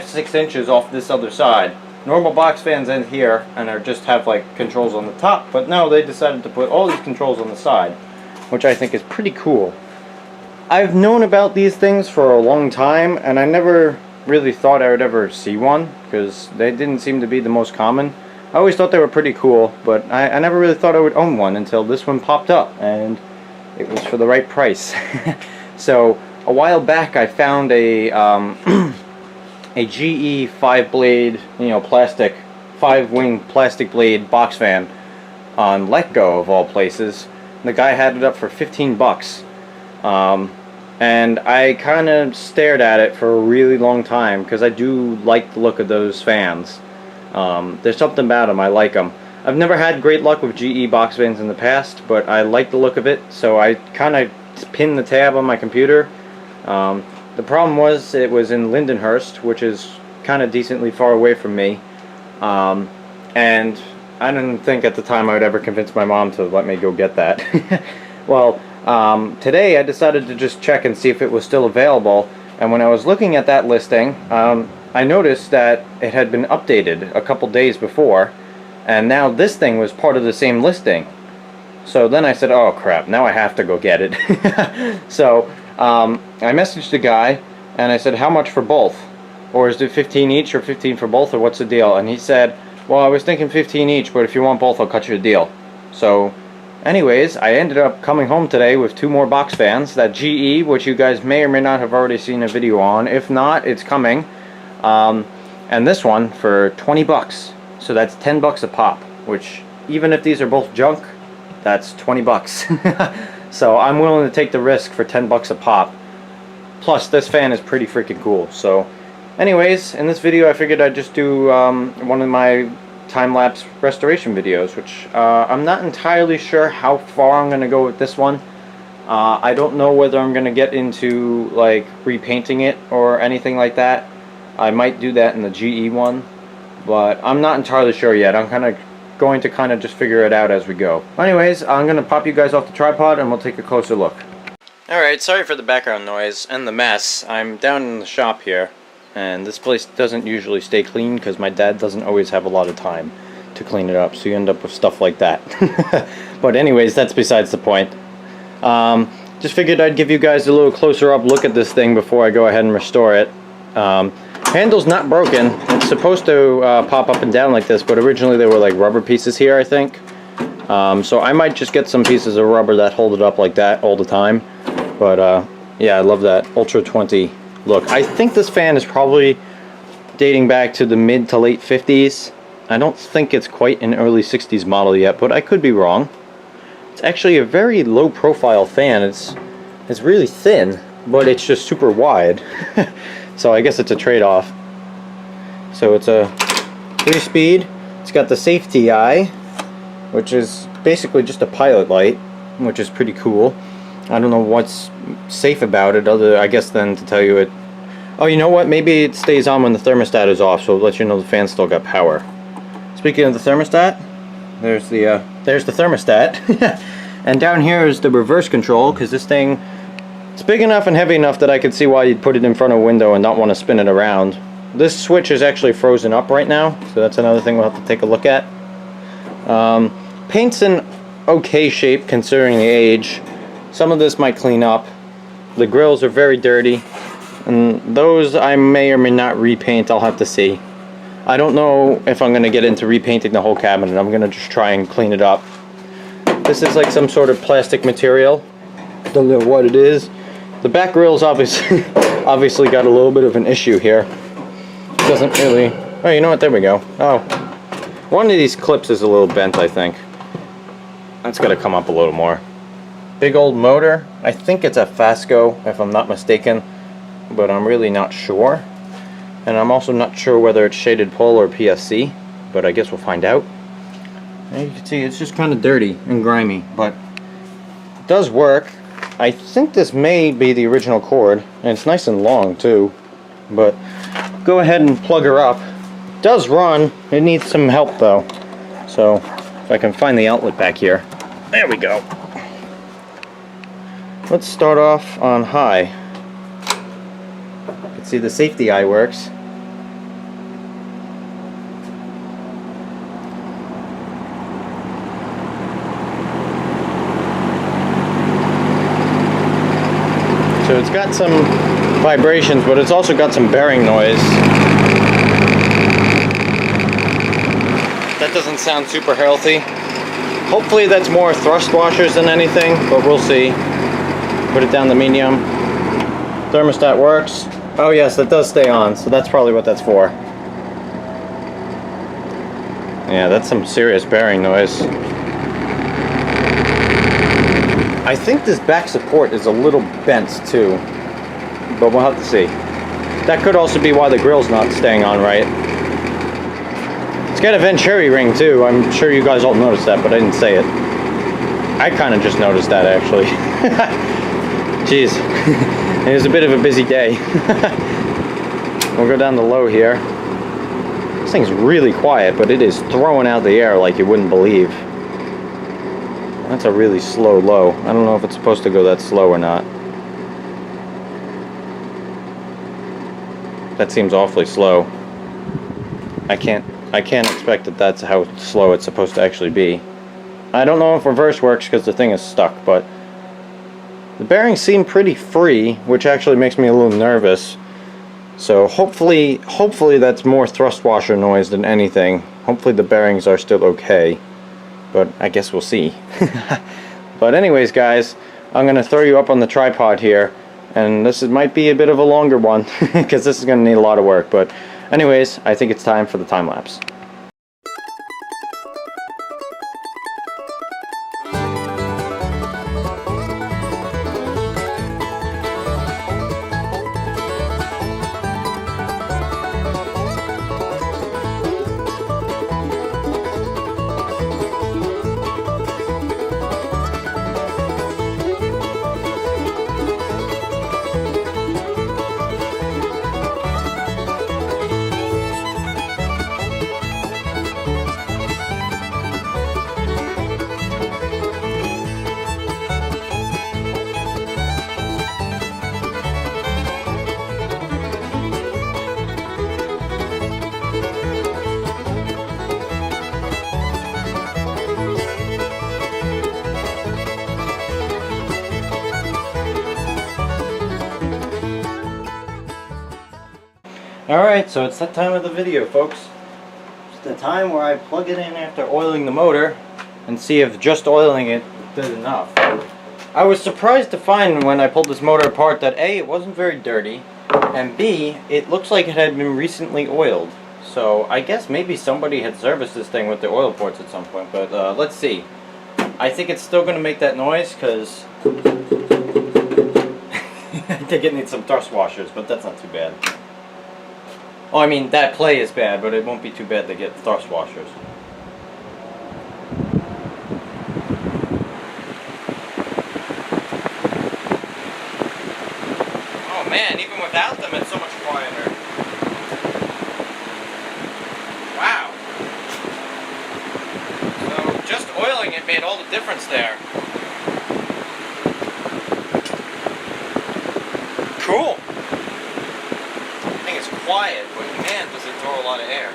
6 inches off this other side. Normal box fans end here and are just have like controls on the top, but no, they decided to put all these controls on the side, which I think is pretty cool. I've known about these things for a long time, and I never really thought I would ever see one because they didn't seem to be the most common. I always thought they were pretty cool, but I never really thought I would own one until this one popped up, and it was for the right price. So a while back I found a a GE 5-blade, plastic, 5-wing plastic blade box fan on Letgo of all places. The guy had it up for 15 bucks. And I kind of stared at it for a really long time because I do like the look of those fans. There's something about them, I like them. I've never had great luck with GE box fans in the past, but I like the look of it, so I kind of pinned the tab on my computer. The problem was it was in Lindenhurst, which is kind of decently far away from me, and I didn't think at the time I would ever convince my mom to let me go get that. Well, today I decided to just check and see if it was still available, and when I was looking at that listing, I noticed that it had been updated a couple days before, and now this thing was part of the same listing. So then I said, oh crap, now I have to go get it. So I messaged the guy and I said, how much for both? Or is it 15 each or 15 for both, or what's the deal? And he said, well, I was thinking 15 each, but if you want both, I'll cut you a deal. So anyways, I ended up coming home today with 2 more box fans. That GE, which you guys may or may not have already seen a video on. If not, it's coming. And this one for 20 bucks. So that's 10 bucks a pop, which even if these are both junk, that's 20 bucks. So I'm willing to take the risk for 10 bucks a pop. Plus this fan is pretty freaking cool. So anyways, in this video I figured I'd just do one of my time-lapse restoration videos, which I'm not entirely sure how far I'm going to go with this one. I don't know whether I'm going to get into like repainting it or anything like that. I might do that in the GE one, but I'm not entirely sure yet. I'm going to just figure it out as we go. Anyways, I'm going to pop you guys off the tripod and we'll take a closer look. Alright, sorry for the background noise and the mess. I'm down in the shop here, and this place doesn't usually stay clean because my dad doesn't always have a lot of time to clean it up, so you end up with stuff like that. But anyways, that's besides the point. Just figured I'd give you guys a little closer up look at this thing before I go ahead and restore it. Handle's not broken. It's supposed to pop up and down like this, but originally they were like rubber pieces here, I think. So I might just get some pieces of rubber that hold it up like that all the time. But yeah, I love that Ultra 20 look. I think this fan is probably dating back to the mid to late 50s. I don't think it's quite an early 60s model yet, but I could be wrong. It's actually a very low profile fan. It's really thin, but it's just super wide. So I guess it's a trade-off. So it's a 3-speed. It's got the safety eye, which is basically just a pilot light, which is pretty cool. I don't know what's safe about it other, I guess, than to tell you it. Oh, you know what? Maybe it stays on when the thermostat is off, so it'll let you know the fan still got power. Speaking of the thermostat, there's the thermostat. And down here is the reverse control, because this thing, it's big enough and heavy enough that I could see why you'd put it in front of a window and not want to spin it around. This switch is actually frozen up right now, so that's another thing we'll have to take a look at. Paint's in okay shape considering the age. Some of this might clean up. The grills are very dirty, and those I may or may not repaint. I'll have to see. I don't know if I'm going to get into repainting the whole cabinet. I'm going to just try and clean it up. This is like some sort of plastic material. Don't know what it is. The back grill's obviously got a little bit of an issue here. It doesn't really... Oh, you know what? There we go. Oh. One of these clips is a little bent, I think. That's got to come up a little more. Big old motor. I think it's a Fasco, if I'm not mistaken, but I'm really not sure. And I'm also not sure whether it's shaded pull or PSC, but I guess we'll find out. And you can see it's just kind of dirty and grimy, but it does work. I think this may be the original cord, and it's nice and long too. But go ahead and plug her up. It does run. It needs some help though. So if I can find the outlet back here. There we go. Let's start off on high. You can see the safety eye works. it's got some vibrations, but it's also got some bearing noise. That doesn't sound super healthy. Hopefully that's more thrust washers than anything, but we'll see. Put it down to medium. Thermostat works. Oh yes, that does stay on, so that's probably what that's for. Yeah, that's some serious bearing noise. I think this back support is a little bent too, but we'll have to see. That could also be why the grill's not staying on right. It's got a Venturi ring too. I'm sure you guys all noticed that, but I didn't say it. I kind of just noticed that actually. Jeez, it was a bit of a busy day. We'll go down to low here. This thing's really quiet, but it is throwing out the air like you wouldn't believe. That's a really slow low. I don't know if it's supposed to go that slow or not. That seems awfully slow. I can't expect that that's how slow it's supposed to actually be. I don't know if reverse works because the thing is stuck, but the bearings seem pretty free, which actually makes me a little nervous. So hopefully that's more thrust washer noise than anything. Hopefully the bearings are still okay, but I guess we'll see. But anyways, guys, I'm gonna throw you up on the tripod here, and this might be a bit of a longer one because this is gonna need a lot of work. But anyways, I think it's time for the time lapse. Alright, so it's that time of the video, folks. It's the time where I plug it in after oiling the motor and see if just oiling it did enough. I was surprised to find when I pulled this motor apart that A, it wasn't very dirty, and B, it looks like it had been recently oiled. So I guess maybe somebody had serviced this thing with the oil ports at some point, but let's see. I think it's still going to make that noise because I think it needs some thrust washers, but that's not too bad. Oh, I mean, that play is bad, but it won't be too bad to get thrust washers. Oh man, even without them, it's so much quieter. Wow. So, just oiling it made all the difference there. Cool. It's quiet, but man, does it throw a lot of air.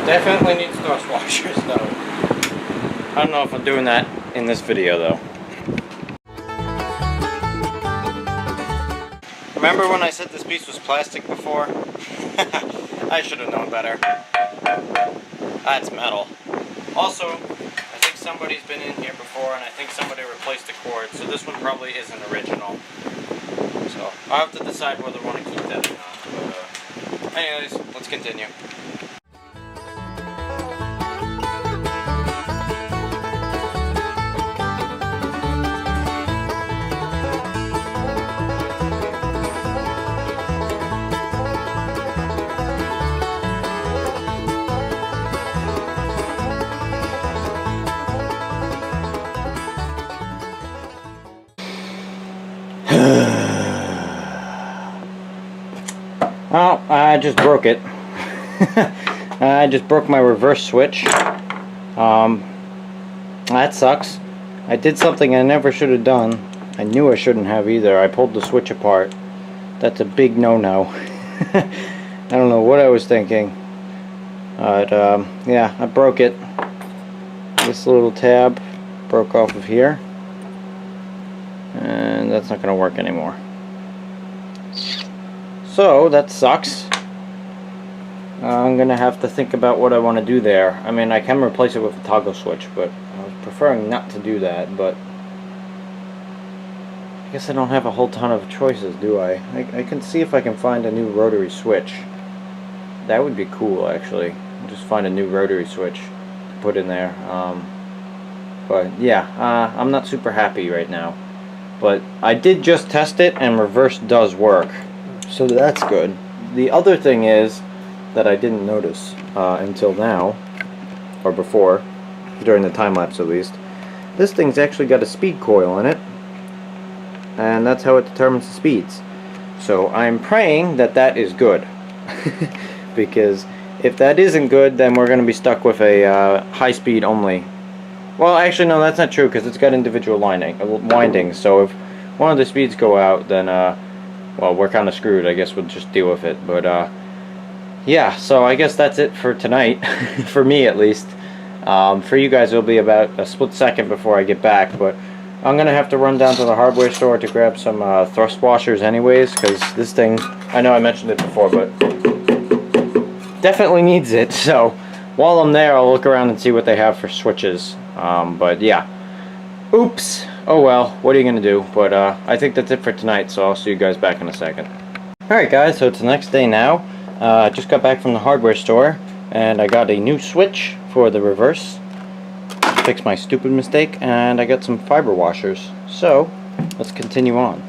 Definitely needs thrust washers though. I don't know if I'm doing that in this video though. Remember when I said this piece was plastic before? I should have known better. That's metal. Also, I think somebody's been in here before and I think somebody replaced the cord, so this one probably isn't original. So, I'll have to decide whether I want to keep that or not. But, anyways, let's continue. Oh, I just broke it. I just broke my reverse switch. That sucks. I did something I never should have done. I knew I shouldn't have either. I pulled the switch apart. That's a big no-no. I don't know what I was thinking. But yeah, I broke it. This little tab broke off of here. And that's not going to work anymore. So, that sucks. I'm going to have to think about what I want to do there. I mean, I can replace it with a toggle switch, but I was preferring not to do that, but I guess I don't have a whole ton of choices, do I? I can see if I can find a new rotary switch. That would be cool, actually. Just find a new rotary switch to put in there. But yeah, I'm not super happy right now. But I did just test it, and reverse does work. So that's good. The other thing is that I didn't notice until now, or before, during the time lapse at least. This thing's actually got a speed coil in it, and that's how it determines the speeds. So I'm praying that that is good, because if that isn't good, then we're going to be stuck with a high speed only. Well, actually no, that's not true, because it's got individual windings, so if one of the speeds go out, then well, we're kind of screwed. I guess we'll just deal with it. But yeah, so I guess that's it for tonight, for me at least. For you guys, it'll be about a split second before I get back, but I'm going to have to run down to the hardware store to grab some thrust washers anyways, because this thing, I know I mentioned it before, but definitely needs it. So while I'm there, I'll look around and see what they have for switches. But yeah, oops, oh well, what are you going to do? But I think that's it for tonight, so I'll see you guys back in a second. Alright guys, so it's the next day now. I just got back from the hardware store, and I got a new switch for the reverse. Fixed my stupid mistake, and I got some fiber washers. So, let's continue on.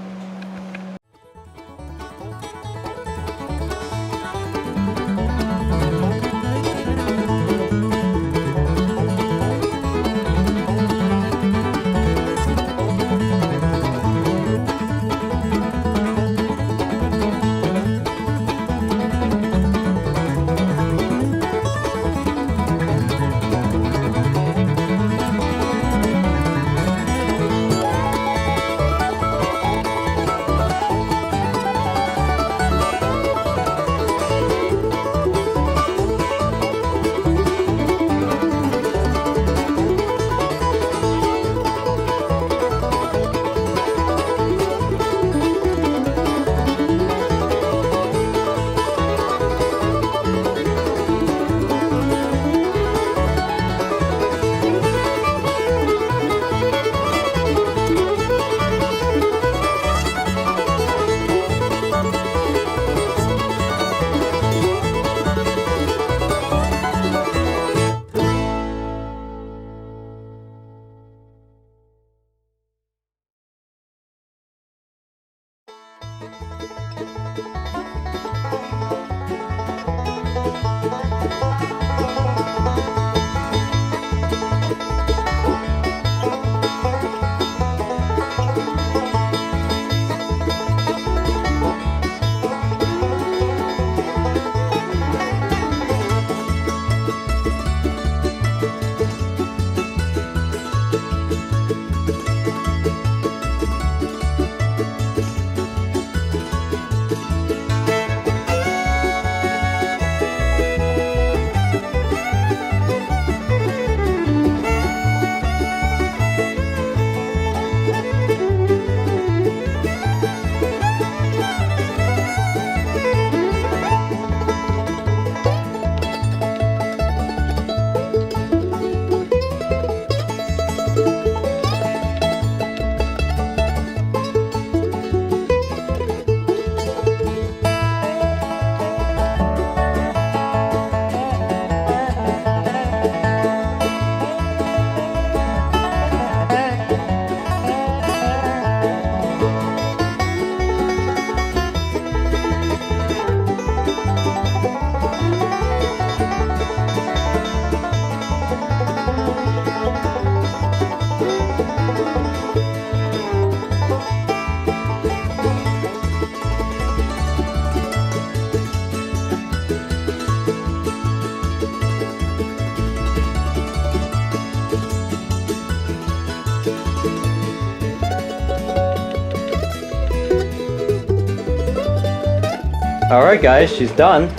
Alright guys, she's done.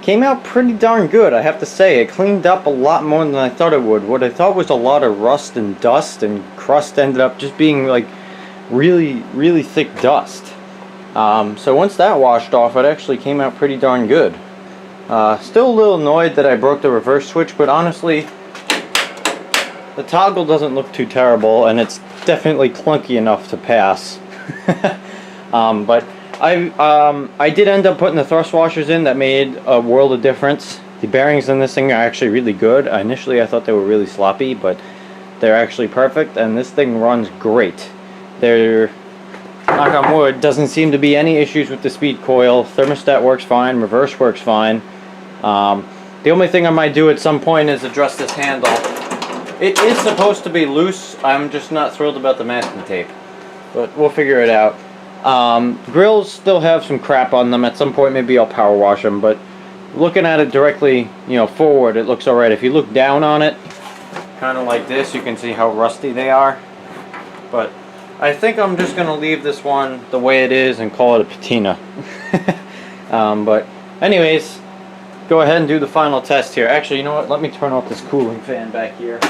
Came out pretty darn good, I have to say. It cleaned up a lot more than I thought it would. What I thought was a lot of rust and dust and crust ended up just being like really thick dust. So once that washed off, it actually came out pretty darn good. Still a little annoyed that I broke the reverse switch, but honestly, the toggle doesn't look too terrible, and it's definitely clunky enough to pass. But I did end up putting the thrust washers in. That made a world of difference. The bearings in this thing are actually really good. Initially I thought they were really sloppy, but they're actually perfect, and this thing runs great. There, knock on wood, doesn't seem to be any issues with the speed coil. Thermostat works fine, reverse works fine. The only thing I might do at some point is adjust this handle. It is supposed to be loose. I'm just not thrilled about the masking tape, but we'll figure it out. Grills still have some crap on them. At some point maybe I'll power wash them, but looking at it directly, you know, forward, it looks alright. If you look down on it, kind of like this, you can see how rusty they are. But I think I'm just going to leave this one the way it is and call it a patina. But anyways, go ahead and do the final test here. Actually, you know what? Let me turn off this cooling fan back here.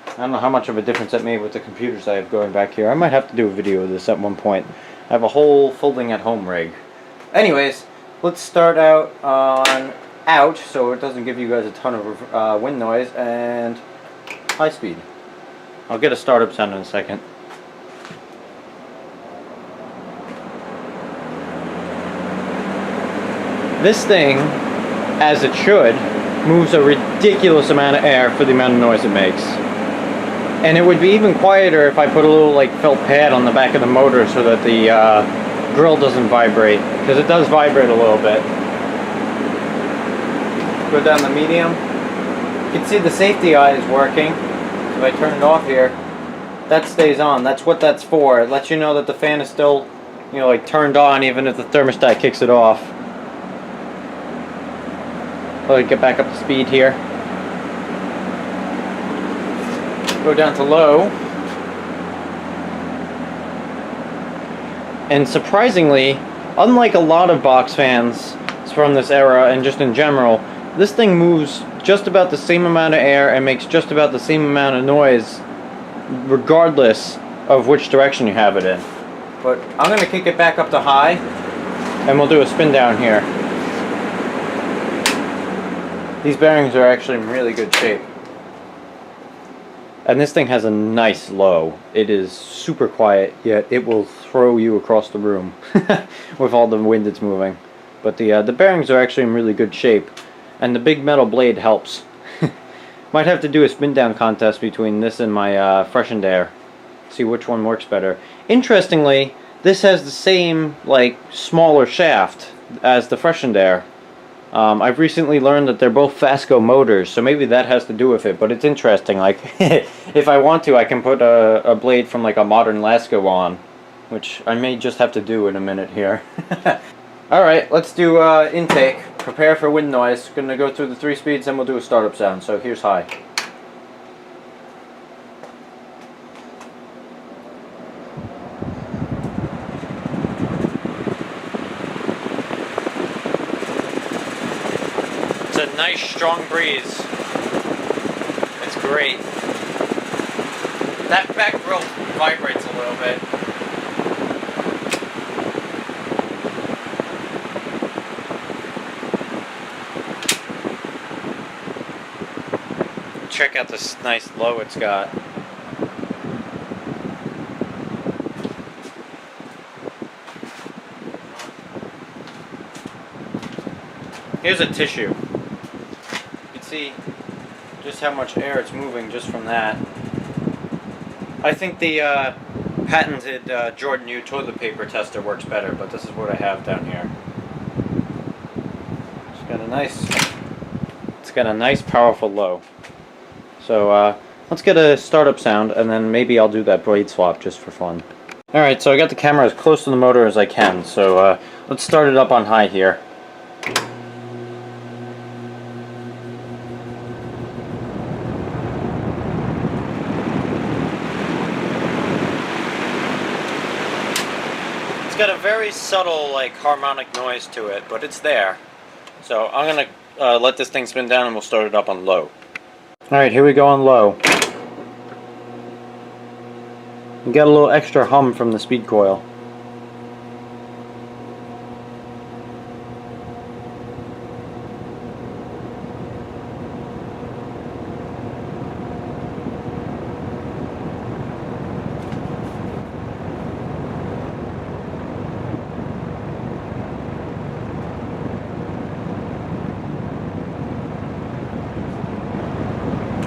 I don't know how much of a difference that made with the computers I have going back here. I might have to do a video of this at one point. I have a whole folding at home rig. Anyways, let's start out on out so it doesn't give you guys a ton of wind noise, and high speed. I'll get a startup sound in a second. This thing, as it should, moves a ridiculous amount of air for the amount of noise it makes. And it would be even quieter if I put a little like felt pad on the back of the motor so that the grill doesn't vibrate, because it does vibrate a little bit. Go down the medium. You can see the safety eye is working. If I turn it off here, that stays on. That's what that's for. It lets you know that the fan is still, you know, like turned on even if the thermostat kicks it off. Let me get back up to speed here. Go down to low. And surprisingly, unlike a lot of box fans from this era and just in general, this thing moves just about the same amount of air and makes just about the same amount of noise regardless of which direction you have it in. But I'm going to kick it back up to high and we'll do a spin down here. These bearings are actually in really good shape. And this thing has a nice low. It is super quiet, yet it will throw you across the room with all the wind it's moving. But the bearings are actually in really good shape, and the big metal blade helps. Might have to do a spin down contest between this and my freshened air. See which one works better. Interestingly, this has the same, like, smaller shaft as the freshened air. I've recently learned that they're both Fasco motors, so maybe that has to do with it, but it's interesting. Like, if I want to, I can put a blade from like a modern Lasco on, which I may just have to do in a minute here. Alright, let's do intake. Prepare for wind noise. Gonna go through the 3 speeds, and we'll do a startup sound. So here's high. A nice strong breeze. It's great. That back grill vibrates a little bit. Check out this nice low it's got. Here's a tissue. See just how much air it's moving just from that. I think the patented Jordan U toilet paper tester works better, but this is what I have down here. It's got a nice powerful low. So let's get a startup sound, and then maybe I'll do that blade swap just for fun. Alright, so I got the camera as close to the motor as I can, so let's start it up on high here. Got got a very subtle, like, harmonic noise to it, but it's there. So I'm gonna let this thing spin down and we'll start it up on low. Alright, here we go on low. You got a little extra hum from the speed coil.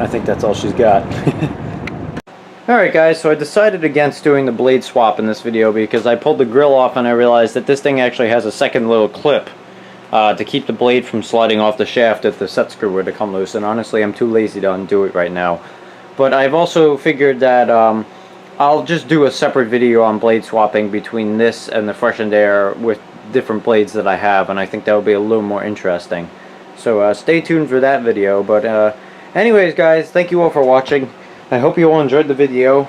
I think that's all she's got. Alright guys, so I decided against doing the blade swap in this video because I pulled the grill off and I realized that this thing actually has a second little clip to keep the blade from sliding off the shaft if the set screw were to come loose, and honestly I'm too lazy to undo it right now. But I've also figured that I'll just do a separate video on blade swapping between this and the freshened air with different blades that I have, and I think that will be a little more interesting. So stay tuned for that video, but anyways guys, thank you all for watching. I hope you all enjoyed the video.